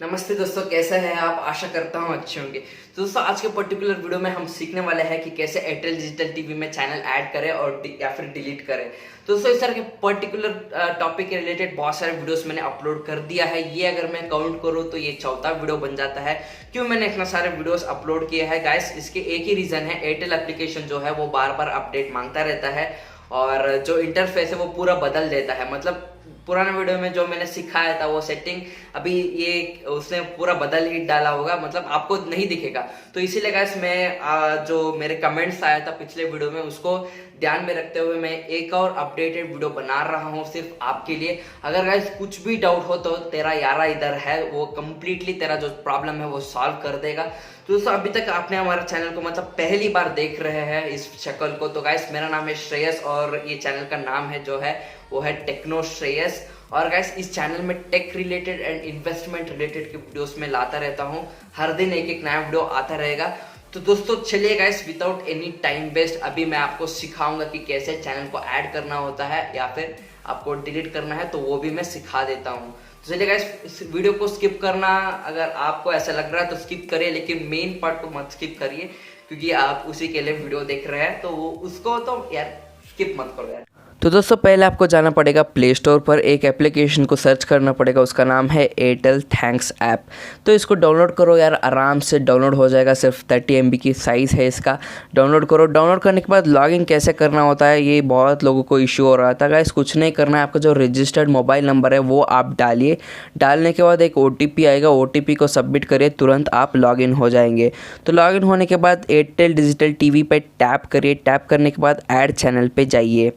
नमस्ते दोस्तों, कैसे हैं आप? आशा करता हूँ अच्छे होंगे। तो दोस्तों, आज के पर्टिकुलर वीडियो में हम सीखने वाले हैं कि कैसे एयरटेल डिजिटल टीवी में चैनल ऐड करें और या फिर डिलीट करें। तो दोस्तों, इस तरह के पर्टिकुलर टॉपिक के रिलेटेड बहुत सारे वीडियोस मैंने अपलोड कर दिया है। ये अगर मैं काउंट करूँ तो ये चौथा वीडियो बन जाता है। क्यों मैंने इतना सारे वीडियोस अपलोड किए हैं गाइस? इसके एक ही रीजन है, एयरटेल एप्लीकेशन जो है वो बार बार अपडेट मांगता रहता है और जो इंटरफेस है वो पूरा बदल देता है। मतलब पुराने वीडियो में जो मैंने सिखाया था वो सेटिंग अभी ये उसने पूरा बदल ही डाला होगा, मतलब आपको नहीं दिखेगा। तो इसीलिए गाइस मैं जो मेरे कमेंट्स आया था पिछले वीडियो में उसको ध्यान में रखते हुए मैं एक और अपडेटेड वीडियो बना रहा हूँ सिर्फ आपके लिए। अगर गाइस कुछ भी डाउट हो तो तेरा यारा इधर है, वो कंप्लीटली तेरा जो प्रॉब्लम है वो सॉल्व कर देगा। तो दोस्तों, अभी तक आपने हमारे चैनल को मतलब पहली बार देख रहे हैं इस शक्ल को, तो गाइस मेरा नाम है श्रेयस और ये चैनल का नाम है जो है वो है टेक्नो श्रेयस। और गाइस इस चैनल में tech related and investment related के वीडियोस में लाता रहता हूँ। हर दिन एक एक नया वीडियो आता रहेगा। तो दोस्तों चलिए guys, without any time waste अभी मैं आपको सिखाऊंगा कि कैसे चैनल को ऐड करना होता है या फिर आपको डिलीट करना है, तो वो भी मैं सिखा देता हूँ। तो चलिए गाइस, इस वीडियो को स्किप करना अगर आपको ऐसा लग रहा है तो स्किप करिए, लेकिन मेन पार्ट को मत स्किप करिए क्योंकि आप उसी के लिए वीडियो देख रहे हैं। तो उसको तो यार स्किप मत करो यार। तो दोस्तों, पहले आपको जाना पड़ेगा प्ले स्टोर पर, एक एप्लीकेशन को सर्च करना पड़ेगा, उसका नाम है एयरटेल थैंक्स ऐप। तो इसको डाउनलोड करो यार, आराम से डाउनलोड हो जाएगा। सिर्फ 30 MB की साइज़ है इसका। डाउनलोड करो। डाउनलोड करने के बाद लॉगिन कैसे करना होता है ये बहुत लोगों को इशू हो रहा था गाइस। कुछ नहीं करना है, आपका जो रजिस्टर्ड मोबाइल नंबर है वो आप डालिए। डालने के बाद एक OTP आएगा, OTP को सबमिट करिए, तुरंत आप लॉगिन हो जाएंगे। तो लॉगिन होने के बाद एयरटेल डिजिटल टीवी पे टैप करिए। टैप करने के बाद ऐड चैनल पे जाइए।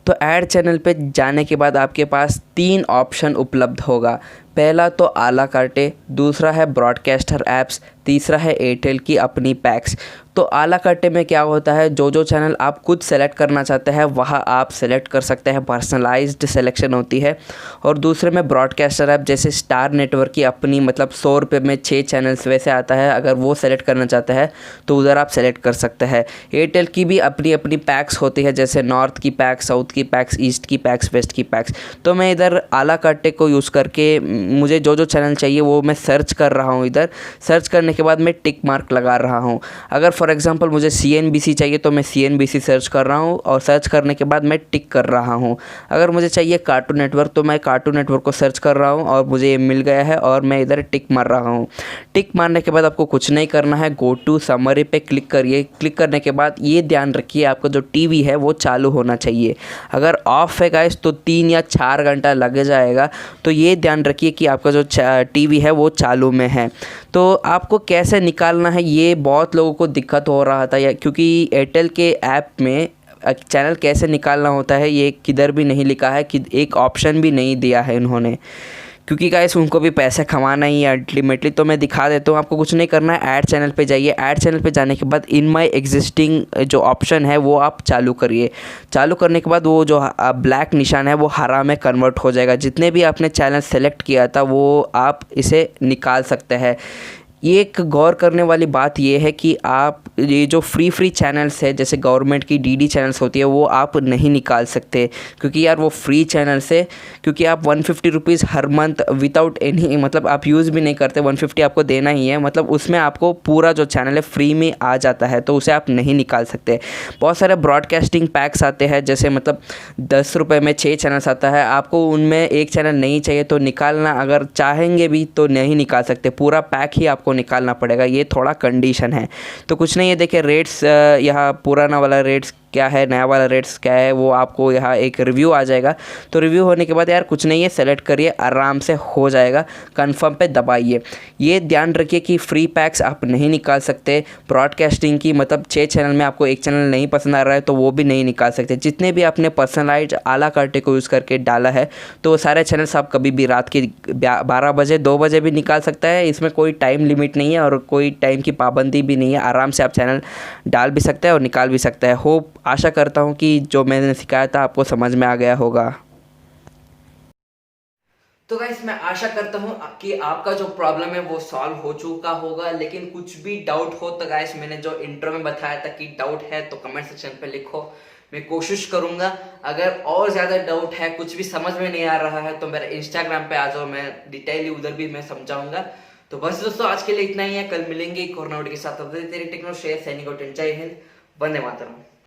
तो ऐड चैनल पे जाने के बाद आपके पास 3 ऑप्शन उपलब्ध होगा। पहला तो आला कार्टे, दूसरा है ब्रॉडकास्टर ऐप्स, तीसरा है एयरटेल की अपनी पैक्स। तो आला कार्टे में क्या होता है, जो चैनल आप खुद सेलेक्ट करना चाहते हैं वहाँ आप सेलेक्ट कर सकते हैं, पर्सनलाइज्ड सिलेक्शन होती है। और दूसरे में ब्रॉडकास्टर ऐप, जैसे स्टार नेटवर्क की अपनी मतलब 100 रुपये में 6 चैनल्स वैसे आता है, अगर वो सेलेक्ट करना चाहते हैं तो उधर आप सेलेक्ट कर सकते हैं। एयरटेल की भी अपनी अपनी पैक्स होती है, जैसे नॉर्थ की पैक्स, साउथ की पैक्स, ईस्ट की पैक्स, वेस्ट की पैक्स। तो मैं इधर आला कार्टे को यूज़ करके मुझे जो चैनल चाहिए वो मैं सर्च कर रहा हूँ। इधर सर्च करने के बाद मैं टिक मार्क लगा रहा हूँ। अगर फॉर एग्जांपल मुझे CNBC चाहिए तो मैं CNBC सर्च कर रहा हूँ और सर्च करने के बाद मैं टिक कर रहा हूँ। अगर मुझे चाहिए कार्टून नेटवर्क तो मैं कार्टून नेटवर्क को सर्च कर रहा हूँ और मुझे ये मिल गया है और मैं इधर टिक मार रहा हूँ। टिक मारने के बाद आपको कुछ नहीं करना है, गो टू समरी पे क्लिक करिए। क्लिक करने के बाद ये ध्यान रखिए आपका जो टीवी है वो चालू होना चाहिए। अगर ऑफ है गाइस तो 3 या 4 घंटा लग जाएगा। तो ये ध्यान रखिए कि आपका जो टीवी है वो चालू में है। तो आपको कैसे निकालना है ये बहुत लोगों को दिक्कत हो रहा था, या क्योंकि एयरटेल के ऐप में चैनल कैसे निकालना होता है ये किधर भी नहीं लिखा है, कि एक ऑप्शन भी नहीं दिया है इन्होंने, क्योंकि गाइस उनको भी पैसे कमाना ही है अल्टीमेटली। तो मैं दिखा देता हूँ, आपको कुछ नहीं करना है। ऐड चैनल पे जाइए। ऐड चैनल पे जाने के बाद इन माय एग्जिस्टिंग जो ऑप्शन है वो आप चालू करिए। चालू करने के बाद वो जो ब्लैक निशान है वो हरा में कन्वर्ट हो जाएगा। जितने भी आपने चैनल सेलेक्ट किया था वो आप इसे निकाल सकते हैं। ये एक गौर करने वाली बात ये है कि आप ये जो फ्री चैनल्स है, जैसे गवर्नमेंट की DD चैनल्स होती है, वो आप नहीं निकाल सकते, क्योंकि यार वो फ्री चैनल्स है। क्योंकि आप 150 रुपीज़ हर मंथ विदाउट एनी मतलब आप यूज़ भी नहीं करते, 150 आपको देना ही है, मतलब उसमें आपको पूरा जो चैनल है फ्री में आ जाता है, तो उसे आप नहीं निकाल सकते। बहुत सारे ब्रॉडकास्टिंग पैक्स आते हैं, जैसे मतलब 10 रुपये में 6 चैनल्स आता है। आपको उनमें एक चैनल नहीं चाहिए तो निकालना अगर चाहेंगे भी तो नहीं निकाल सकते, पूरा पैक ही आपको निकालना पड़ेगा। ये थोड़ा कंडीशन है। तो कुछ नहीं है, देखिए रेट्स यहाँ पुराना वाला रेट्स क्या है, नया वाला रेट्स क्या है, वो आपको यहाँ एक रिव्यू आ जाएगा। तो रिव्यू होने के बाद यार कुछ नहीं है, सेलेक्ट करिए, आराम से हो जाएगा। कंफर्म पे दबाइए। ये ध्यान रखिए कि फ्री पैक्स आप नहीं निकाल सकते। ब्रॉडकास्टिंग की मतलब 6 चैनल में आपको एक चैनल नहीं पसंद आ रहा है तो वो भी नहीं निकाल सकते। जितने भी आपने पर्सनलाइज आला कार्टे को यूज़ करके डाला है तो वो सारे चैनल्स आप कभी भी रात के 12 बजे 2 बजे भी निकाल सकता है। इसमें कोई टाइम लिमिट नहीं है और कोई टाइम की पाबंदी भी नहीं है। आराम से आप चैनल डाल भी सकते हैं और निकाल भी सकते हैं। होप आशा करता हूँ कि जो मैंने सिखाया था आपको समझ में आ गया होगा। तो गाइस मैं आशा करता हूँ कि आपका जो प्रॉब्लम है वो सॉल्व हो चुका होगा। लेकिन कुछ भी डाउट हो तो गाइस मैंने जो इंट्रो में बताया था कि डाउट है तो कमेंट सेक्शन पे लिखो। मैं कोशिश करूंगा। अगर और ज्यादा डाउट है, कुछ भी समझ में नहीं आ रहा है, तो मेरे इंस्टाग्राम पे आ जाओ, मैं डिटेल उधर भी मैं समझाऊंगा। तो बस दोस्तों आज के लिए इतना ही है, कल मिलेंगे एक और नोट के साथ। तब तक तेरी टेक्नो शेयर सैनिक जय हिंद, वंदे मातरम।